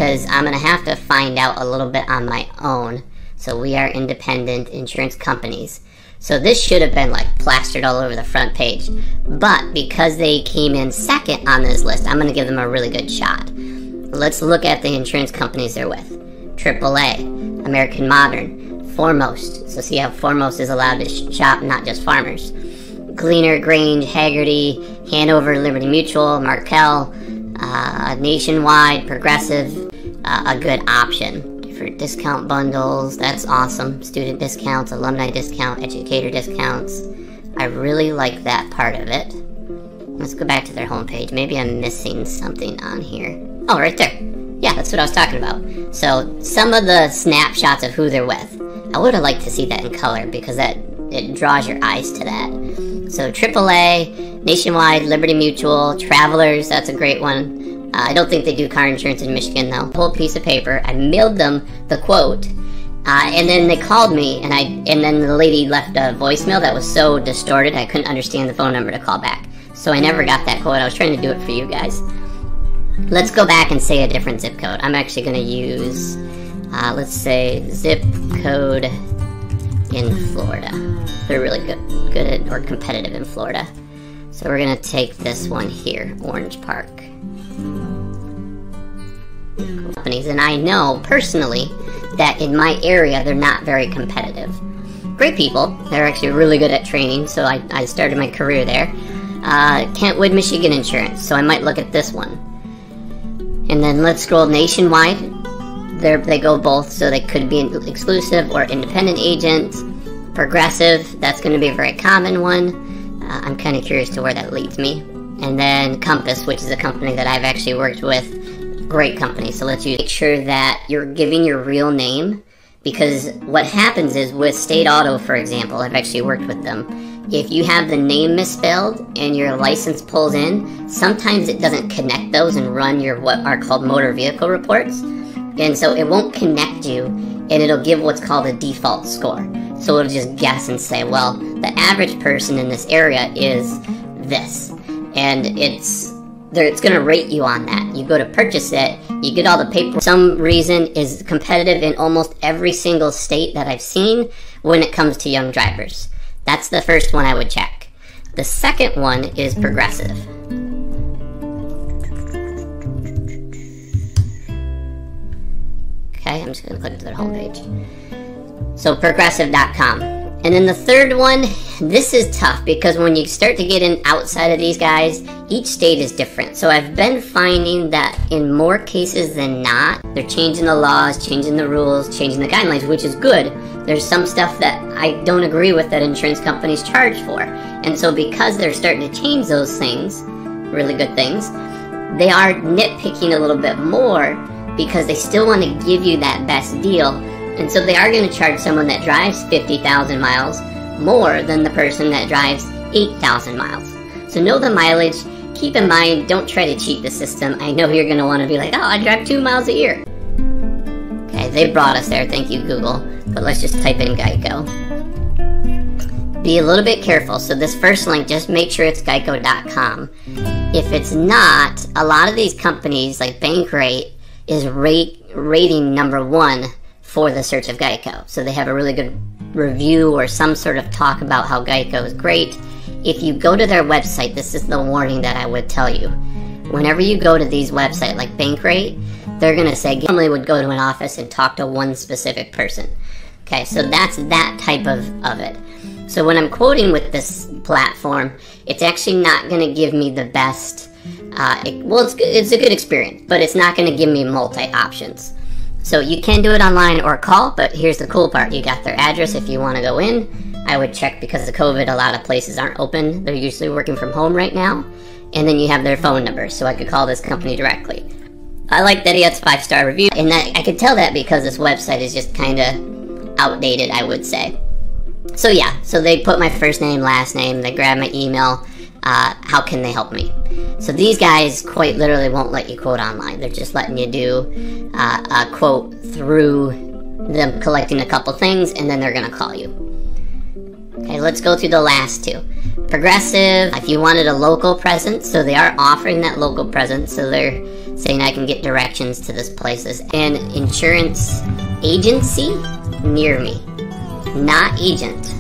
because I'm going to have to find out a little bit on my own. So we are independent insurance companies. So this should have been like plastered all over the front page. But because they came in second on this list, I'm going to give them a really good shot. Let's look at the insurance companies they're with. AAA, American Modern, Foremost. So see how Foremost is allowed to shop, not just Farmers. Gleaner, Grange, Haggerty, Hanover, Liberty Mutual, Markel, Nationwide, Progressive, a good option. Different discount bundles, that's awesome. Student discounts, alumni discount, educator discounts. I really like that part of it. Let's go back to their homepage. Maybe I'm missing something on here. Oh, right there. Yeah, that's what I was talking about. So, some of the snapshots of who they're with. I would have liked to see that in color because it draws your eyes to that. So, AAA, Nationwide, Liberty Mutual, Travelers, that's a great one. I don't think they do car insurance in Michigan, though. Whole piece of paper. I mailed them the quote, and then they called me, and then the lady left a voicemail that was so distorted I couldn't understand the phone number to call back. So I never got that quote. I was trying to do it for you guys. Let's go back and say a different zip code. I'm actually going to use, let's say, zip code in Florida. They're really good at, or competitive in Florida. So we're going to take this one here, Orange Park. Companies, and I know personally that in my area they're not very competitive. Great people. They're actually really good at training, so I started my career there. Kentwood, Michigan Insurance, so I might look at this one. And then let's scroll Nationwide. They go both, so they could be an exclusive or independent agent. Progressive, that's going to be a very common one. I'm kind of curious to where that leads me. And then Compass, which is a company that I've actually worked with. Great company, so let's make sure that you're giving your real name, because what happens is with State Auto, for example, I've actually worked with them. If you have the name misspelled and your license pulls in, sometimes it doesn't connect those and run your what are called motor vehicle reports. And so it won't connect you, and it'll give what's called a default score. So it'll just guess and say, well, the average person in this area is this. And it's going to rate you on that. You go to purchase it, you get all the paperwork. For some reason is competitive in almost every single state that I've seen when it comes to young drivers. That's the first one I would check. The second one is Progressive. Okay, I'm just going to click to their homepage. So progressive.com. And then the third one, this is tough because when you start to get in outside of these guys, each state is different. So I've been finding that in more cases than not, they're changing the laws, changing the rules, changing the guidelines, which is good. There's some stuff that I don't agree with that insurance companies charge for. And so because they're starting to change those things, really good things, they are nitpicking a little bit more because they still want to give you that best deal. And so they are going to charge someone that drives 50,000 miles more than the person that drives 8,000 miles. So know the mileage. Keep in mind, don't try to cheat the system. I know you're going to want to be like, oh, I drive 2 miles a year. Okay, they brought us there. Thank you, Google. But let's just type in Geico. Be a little bit careful. So this first link, just make sure it's geico.com. If it's not, a lot of these companies, like Bankrate, is rating #1 for the search of Geico. So they have a really good review or some sort of talk about how Geico is great. If you go to their website, this is the warning that I would tell you. Whenever you go to these websites like Bankrate, they're going to say, normally would go to an office and talk to one specific person. Okay, so that's that type of it. So when I'm quoting with this platform, it's actually not going to give me the best, it's a good experience, but it's not going to give me multi-options. So you can do it online or call, but here's the cool part. You got their address if you want to go in. I would check because of COVID, a lot of places aren't open. They're usually working from home right now. And then you have their phone number, so I could call this company directly. I like that he has 5-star review, and I could tell that because this website is just kind of outdated, I would say. So yeah, so they put my first name, last name, they grab my email. How can they help me? So these guys quite literally won't let you quote online. They're just letting you do a quote through them collecting a couple things, and then they're going to call you. Okay, let's go through the last two. Progressive, if you wanted a local presence, so they are offering that local presence. So saying I can get directions to this place. This an insurance agency near me, not agent.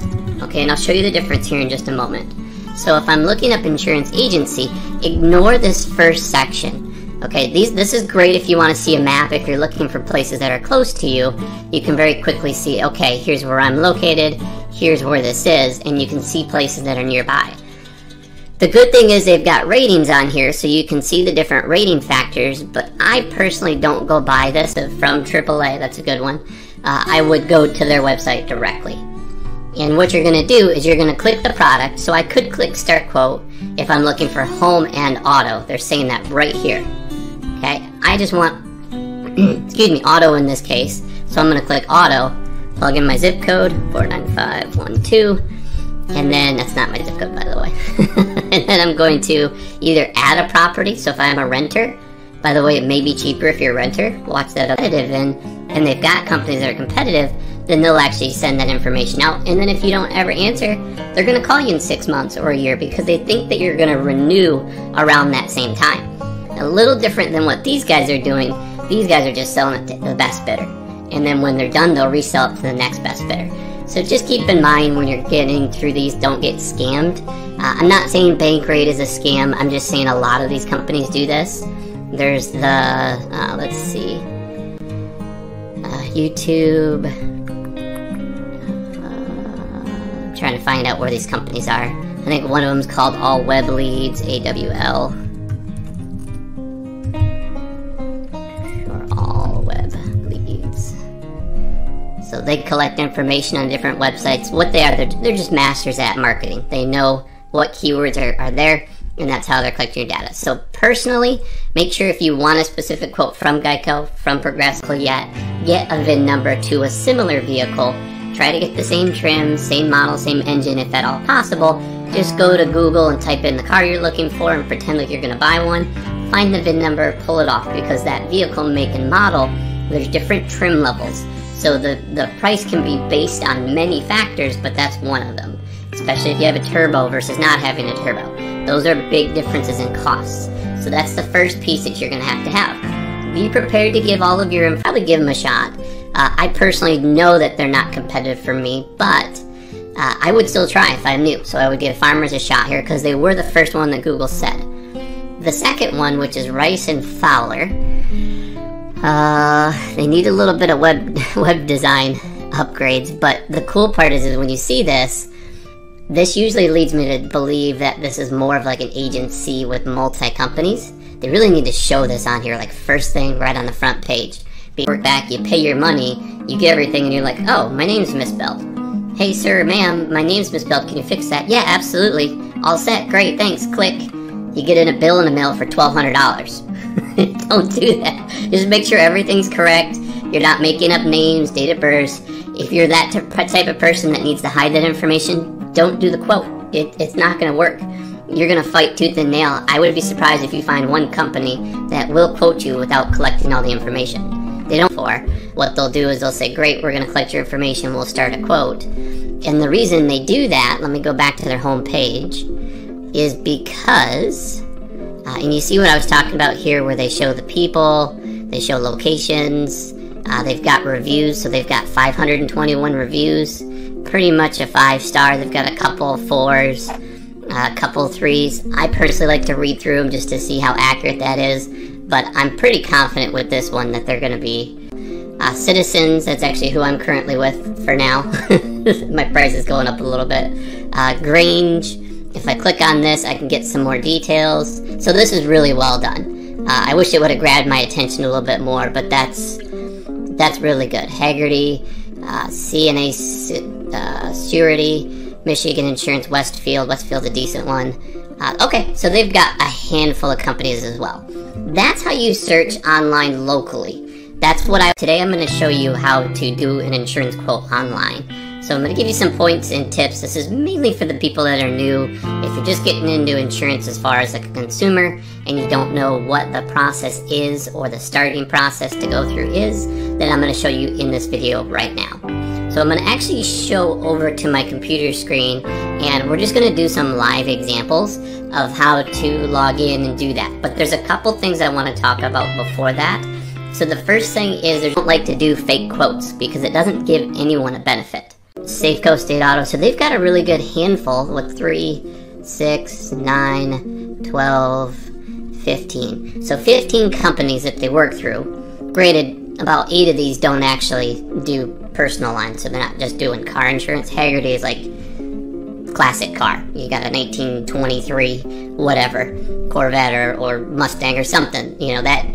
Okay, and I'll show you the difference here in just a moment. So if I'm looking up insurance agency, ignore this first section. Okay, this is great if you want to see a map. If you're looking for places that are close to you, you can very quickly see, okay, here's where I'm located, here's where this is, and you can see places that are nearby. The good thing is they've got ratings on here, so you can see the different rating factors, but I personally don't go by this from AAA. That's a good one. I would go to their website directly. And what you're going to do is you're going to click the product. So I could click Start Quote if I'm looking for home and auto. They're saying that right here. Okay, I just want, excuse me, auto in this case. So I'm going to click auto, plug in my zip code, 49512, and then, that's not my zip code by the way. And then I'm going to either add a property, so if I'm a renter, by the way, it may be cheaper if you're a renter, watch that competitive in, and they've got companies that are competitive, then they'll actually send that information out. And then if you don't ever answer, they're going to call you in 6 months or a year because they think that you're going to renew around that same time. A little different than what these guys are doing. These guys are just selling it to the best bidder. And then when they're done, they'll resell it to the next best bidder. So just keep in mind when you're getting through these, don't get scammed. I'm not saying Bankrate is a scam. I'm just saying a lot of these companies do this. There's the, let's see, YouTube. Trying to find out where these companies are. I think one of them is called All Web Leads, AWL. Or All Web Leads. So they collect information on different websites. What they are, they're just masters at marketing. They know what keywords are there, and that's how they're collecting your data. So personally, make sure if you want a specific quote from Geico, from Progressive, get a VIN number to a similar vehicle. Try to get the same trim, same model, same engine if at all possible. Just go to Google and type in the car you're looking for and pretend like you're going to buy one. Find the VIN number, pull it off, because that vehicle make and model, there's different trim levels. So the price can be based on many factors, but that's one of them. Especially if you have a turbo versus not having a turbo. Those are big differences in costs. So that's the first piece that you're going to have. Be prepared to give all of your, and probably give them a shot. I personally know that they're not competitive for me, but I would still try if I knew. So I would give Farmers a shot here because they were the first one that Google said. The second one, which is Rice and Fowler, they need a little bit of web design upgrades, but the cool part is when you see this usually leads me to believe that this is more of like an agency with multi-companies. They really need to show this on here, like first thing right on the front page. Work back, you pay your money, you get everything, and you're like, oh, my name's misspelled. Hey, sir, ma'am, my name's misspelled. Can you fix that? Yeah, absolutely. All set. Great, thanks. Click. You get in a bill in the mail for $1,200. Don't do that. Just make sure everything's correct. You're not making up names, date of birth. If you're that type of person that needs to hide that information, don't do the quote. It's not going to work. You're going to fight tooth and nail. I would be surprised if you find one company that will quote you without collecting all the information. They don't. What they'll do is they'll say, great, we're going to collect your information, we'll start a quote. And the reason they do that, let me go back to their home page, is because, and you see what I was talking about here where they show the people, they show locations, they've got reviews, so they've got 521 reviews, pretty much a 5-star, they've got a couple 4s, a couple 3s. I personally like to read through them just to see how accurate that is. But I'm pretty confident with this one that they're going to be Citizens. That's actually who I'm currently with for now. My price is going up a little bit. Grange. If I click on this, I can get some more details. So this is really well done. I wish it would have grabbed my attention a little bit more, but that's really good. Haggerty, CNA Surety, Michigan Insurance, Westfield's a decent one. Okay, so they've got a handful of companies as well. That's how you search online locally. That's what today I'm going to show you how to do an insurance quote online. So I'm going to give you some points and tips. This is mainly for the people that are new. If you're just getting into insurance as far as like a consumer and you don't know what the process is or the starting process to go through is, then I'm going to show you in this video right now. So I'm going to actually show over to my computer screen, and we're just going to do some live examples of how to log in and do that. But there's a couple things I want to talk about before that. So the first thing is I don't like to do fake quotes because it doesn't give anyone a benefit. Safeco, State Auto, so they've got a really good handful with 3, 6, 9, 12, 15. So 15 companies that they work through. Granted, about 8 of these don't actually do personal lines, so they're not just doing car insurance. Hagerty is like classic car. You got an 1823 whatever, Corvette or Mustang or something, you know, that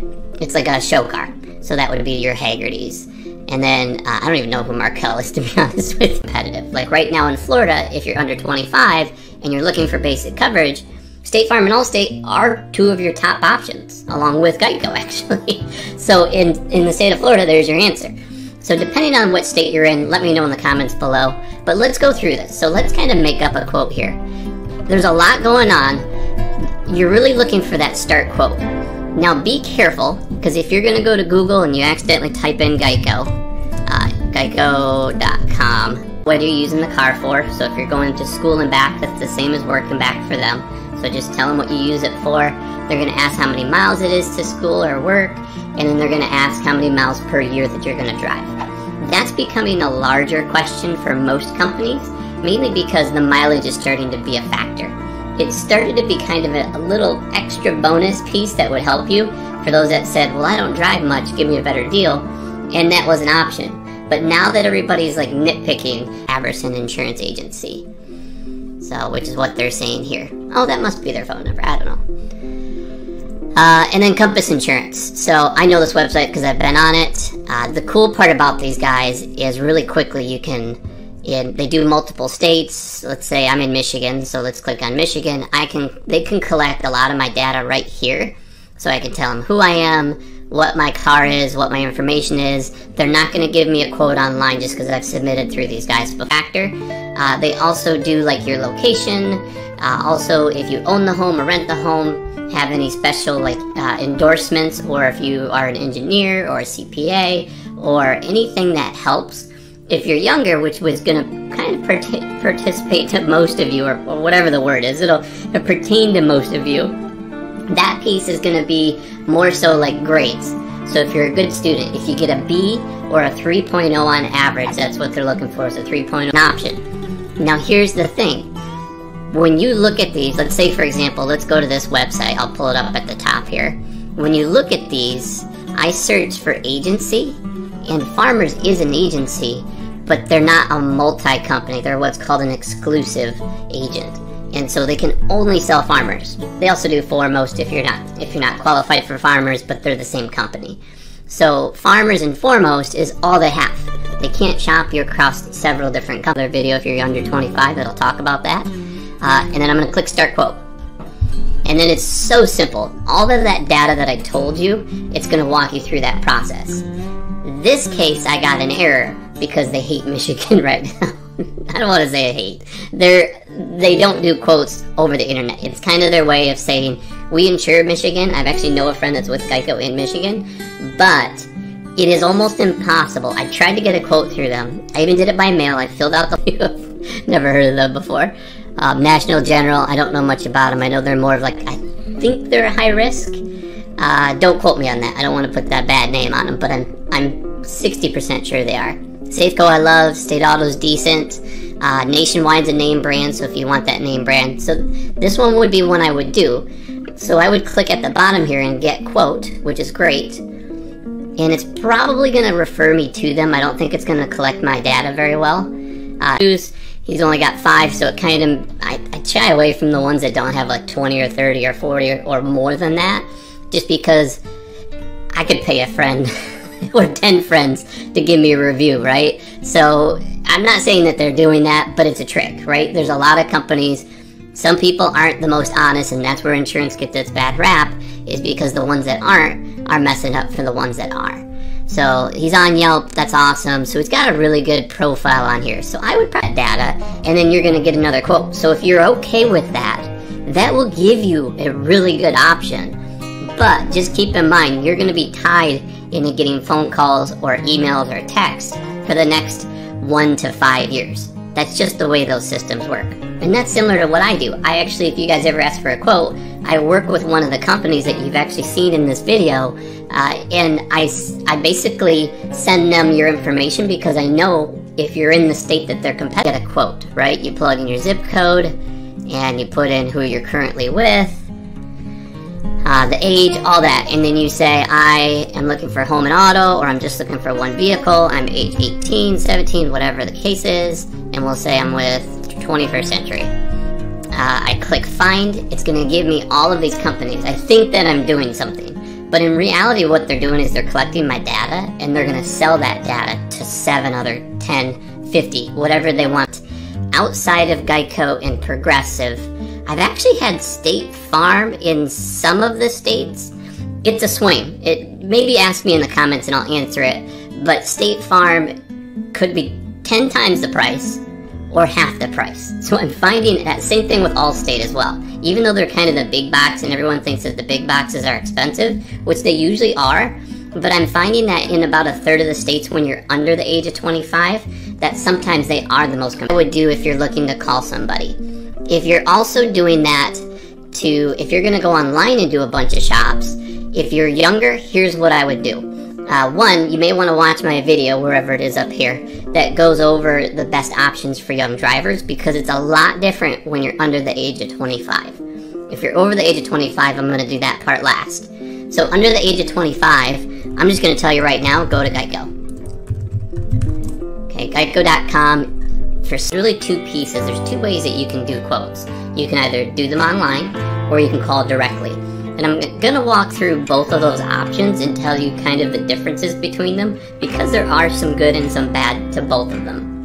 it's like a show car. So that would be your Hagertys. And then, I don't even know who Markel is, to be honest with you. Competitive. Like right now in Florida, if you're under 25 and you're looking for basic coverage, State Farm and Allstate are 2 of your top options, along with Geico, actually. So in the state of Florida, there's your answer. So depending on what state you're in, let me know in the comments below. But let's go through this. So let's kind of make up a quote here. There's a lot going on. You're really looking for that start quote. Now be careful, because if you're going to go to Google and you accidentally type in Geico, Geico.com, what are you using the car for? So if you're going to school and back, that's the same as work and back for them. So just tell them what you use it for. They're going to ask how many miles it is to school or work, and then they're going to ask how many miles per year that you're going to drive. That's becoming a larger question for most companies, mainly because the mileage is starting to be a factor. It started to be kind of a little extra bonus piece that would help you for those that said, well, I don't drive much, give me a better deal, and that was an option. But now that everybody's like nitpicking, Aberson Insurance Agency, so which is what they're saying here. Oh, that must be their phone number, I don't know. And then Compass Insurance. So I know this website because I've been on it. The cool part about these guys is really quickly you can, they do multiple states. Let's say I'm in Michigan, so let's click on Michigan. They can collect a lot of my data right here. So I can tell them who I am, what my car is, what my information is. They're not going to give me a quote online just because I've submitted through these guys before. They also do like your location. Also, if you own the home or rent the home, have any special like endorsements, or if you are an engineer or a CPA or anything that helps. If you're younger, which was going to kind of participate to most of you, or whatever the word is, it'll pertain to most of you. That piece is going to be more so like grades. So if you're a good student, if you get a B or a 3.0 on average, that's what they're looking for, is a 3.0 option. Now here's the thing. When you look at these, let's say for example, let's go to this website. I'll pull it up at the top here. When you look at these, I search for agency, and Farmers is an agency, but they're not a multi-company. They're what's called an exclusive agent. And so they can only sell Farmers. They also do Foremost if you're not qualified for Farmers, but they're the same company. So Farmers and Foremost is all they have. They can't shop you across several different companies. Another video if you're under 25 that'll talk about that. And then I'm going to click Start Quote. And then it's so simple. All of that data that I told you, it's going to walk you through that process. This case, I got an error because they hate Michigan right now. I don't want to say I hate. They don't do quotes over the internet. It's kind of their way of saying, we insure Michigan. I've actually know a friend that's with Geico in Michigan. But it is almost impossible. I tried to get a quote through them. I even did it by mail. I filled out the... Never heard of them before. National General, I don't know much about them. I know they're more of like, I think they're a high risk. Don't quote me on that. I don't want to put that bad name on them, but I'm 60% sure they are. Safeco I love, State Auto's decent. Nationwide's a name brand, so if you want that name brand. So this one would be one I would do. So I would click at the bottom here and get quote, which is great. And it's probably going to refer me to them. I don't think it's going to collect my data very well. He's only got 5, so it kind of, I shy away from the ones that don't have like 20 or 30 or 40 or more than that, just because I could pay a friend or 10 friends to give me a review, right? So I'm not saying that they're doing that, but it's a trick, right? There's a lot of companies, some people aren't the most honest, and that's where insurance gets its bad rap, is because the ones that aren't are messing up for the ones that are. So he's on Yelp, that's awesome. So he's got a really good profile on here. So I would put that data, and then you're gonna get another quote. So if you're okay with that, that will give you a really good option. But just keep in mind, you're gonna be tied into getting phone calls or emails or texts for the next 1 to 5 years. That's just the way those systems work. And that's similar to what I do. I actually, if you guys ever ask for a quote, I work with one of the companies that you've actually seen in this video, and I basically send them your information because I know if you're in the state that they're competitive, get a quote, right? You plug in your zip code, and you put in who you're currently with, the age, all that, and then you say, I am looking for home and auto, or I'm just looking for one vehicle, I'm age 18, 17, whatever the case is, and we'll say I'm with 21st Century. I click find, it's going to give me all of these companies. I think that I'm doing something, but in reality what they're doing is they're collecting my data, and they're going to sell that data to 7 other, 10, 50, whatever they want. Outside of Geico and Progressive, I've actually had State Farm in some of the states. It's a swing. Maybe ask me in the comments and I'll answer it. But State Farm could be 10 times the price or half the price. So I'm finding that same thing with Allstate as well. Even though they're kind of the big box and everyone thinks that the big boxes are expensive, which they usually are, but I'm finding that in about a third of the states when you're under the age of 25, that sometimes they are the most competitive. I would do if you're looking to call somebody. If you're also doing that if you're going to go online and do a bunch of shops, if you're younger, here's what I would do. One, you may want to watch my video, wherever it is up here, that goes over the best options for young drivers, because it's a lot different when you're under the age of 25. If you're over the age of 25, I'm going to do that part last. So under the age of 25, I'm just going to tell you right now, go to Geico. Okay, Geico.com. For really 2 pieces, there's 2 ways that you can do quotes. You can either do them online, or you can call directly. And I'm going to walk through both of those options and tell you kind of the differences between them, because there are some good and some bad to both of them.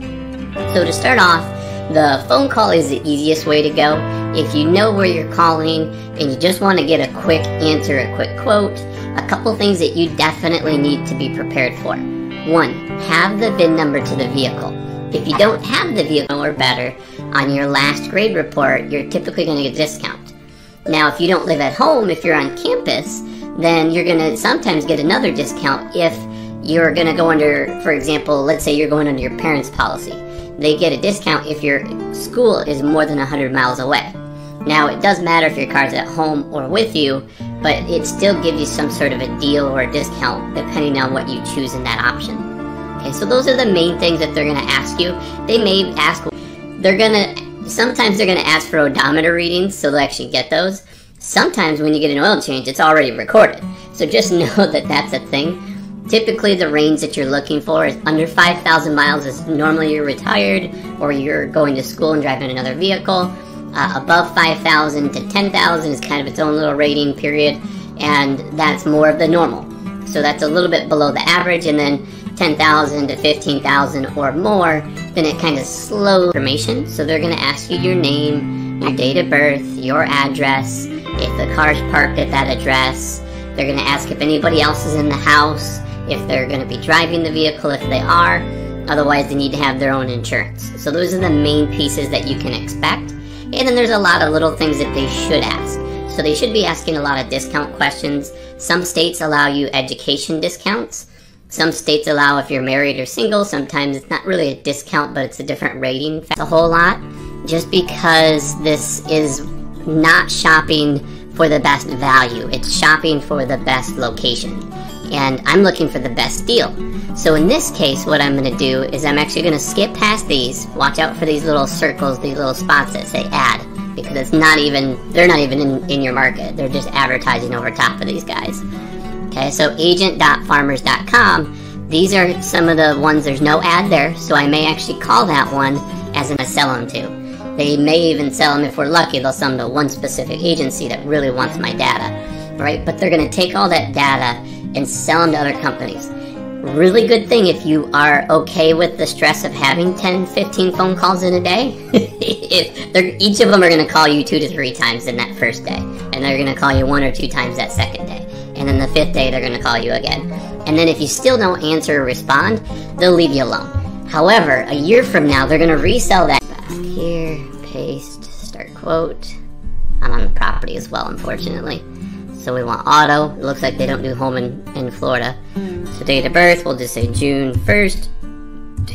So to start off, the phone call is the easiest way to go. If you know where you're calling and you just want to get a quick answer, a quick quote, a couple things that you definitely need to be prepared for. 1, have the VIN number to the vehicle. If you don't have the vehicle, or better, on your last grade report, you're typically going to get a discount. Now, if you don't live at home, if you're on campus, then you're going to sometimes get another discount if you're going to go under, for example, let's say you're going under your parents' policy. They get a discount if your school is more than 100 miles away. Now, it does matter if your car's at home or with you, but it still gives you some sort of a deal or a discount depending on what you choose in that option. Okay, so those are the main things that they're going to ask you. They may ask, sometimes they're going to ask for odometer readings, so they'll actually get those. Sometimes when you get an oil change, it's already recorded. So just know that that's a thing. Typically the range that you're looking for is under 5,000 miles is normally you're retired or you're going to school and driving another vehicle. Above 5,000 to 10,000 is kind of its own little rating period, and that's more of the normal. So that's a little bit below the average, and then 10,000 to 15,000 or more, then it kind of slows information. So they're going to ask you your name, your date of birth, your address, if the car's parked at that address. They're going to ask if anybody else is in the house, if they're going to be driving the vehicle, if they are. Otherwise, they need to have their own insurance. So those are the main pieces that you can expect. And then there's a lot of little things that they should ask. So they should be asking a lot of discount questions. Some states allow you education discounts. Some states allow if you're married or single. Sometimes it's not really a discount, but it's a different rating. A whole lot. Just because this is not shopping for the best value. It's shopping for the best location. And I'm looking for the best deal. So in this case, what I'm going to do is I'm actually going to skip past these. Watch out for these little circles, these little spots that say ad, because they're not even in your market. They're just advertising over top of these guys. Okay, so agent.farmers.com, these are some of the ones there's no ad there, so I may actually call that one as I sell them to. They may even sell them, if we're lucky, they'll sell them to one specific agency that really wants my data, right? But they're going to take all that data and sell them to other companies. Really good thing if you are okay with the stress of having 10, 15 phone calls in a day. Each of them are going to call you 2 to 3 times in that first day. And they're going to call you 1 or 2 times that second day. And then the 5th day, they're going to call you again. And then if you still don't answer or respond, they'll leave you alone. However, a year from now, they're going to resell that. Back here, paste, start quote. I'm on the property as well, unfortunately. So we want auto. It looks like they don't do home in Florida. So date of birth, we'll just say June 1st,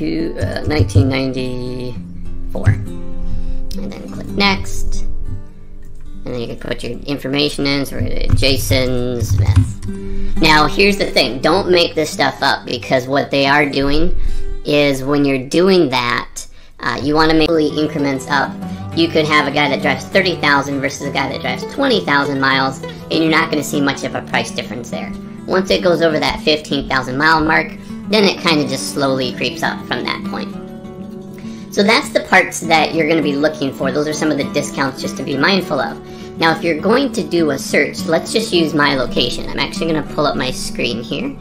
1994. And then click next. And then you can put your information in, so we're gonna do Jason Smith. Now, here's the thing. Don't make this stuff up, because what they are doing is when you're doing that, you want to make increments up. You could have a guy that drives 30,000 versus a guy that drives 20,000 miles, and you're not going to see much of a price difference there. Once it goes over that 15,000 mile mark, then it kind of just slowly creeps up from that point. So that's the parts that you're going to be looking for. Those are some of the discounts just to be mindful of. Now, if you're going to do a search, let's just use my location. I'm actually going to pull up my screen here,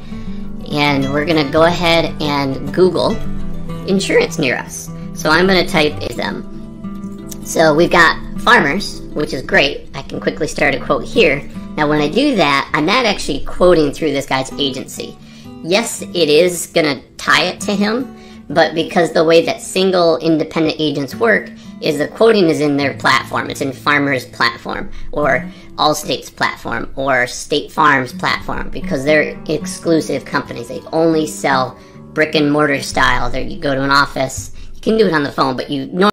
and we're going to go ahead and Google insurance near us. So I'm going to type them. So we've got Farmers, which is great. I can quickly start a quote here. Now, when I do that, I'm not actually quoting through this guy's agency. Yes, it is going to tie it to him, but because the way that single independent agents work is the quoting is in their platform. It's in Farmers' platform, or Allstate's platform, or State Farm's platform, because they're exclusive companies. They only sell brick and mortar style. There, you go to an office. You can do it on the phone, but you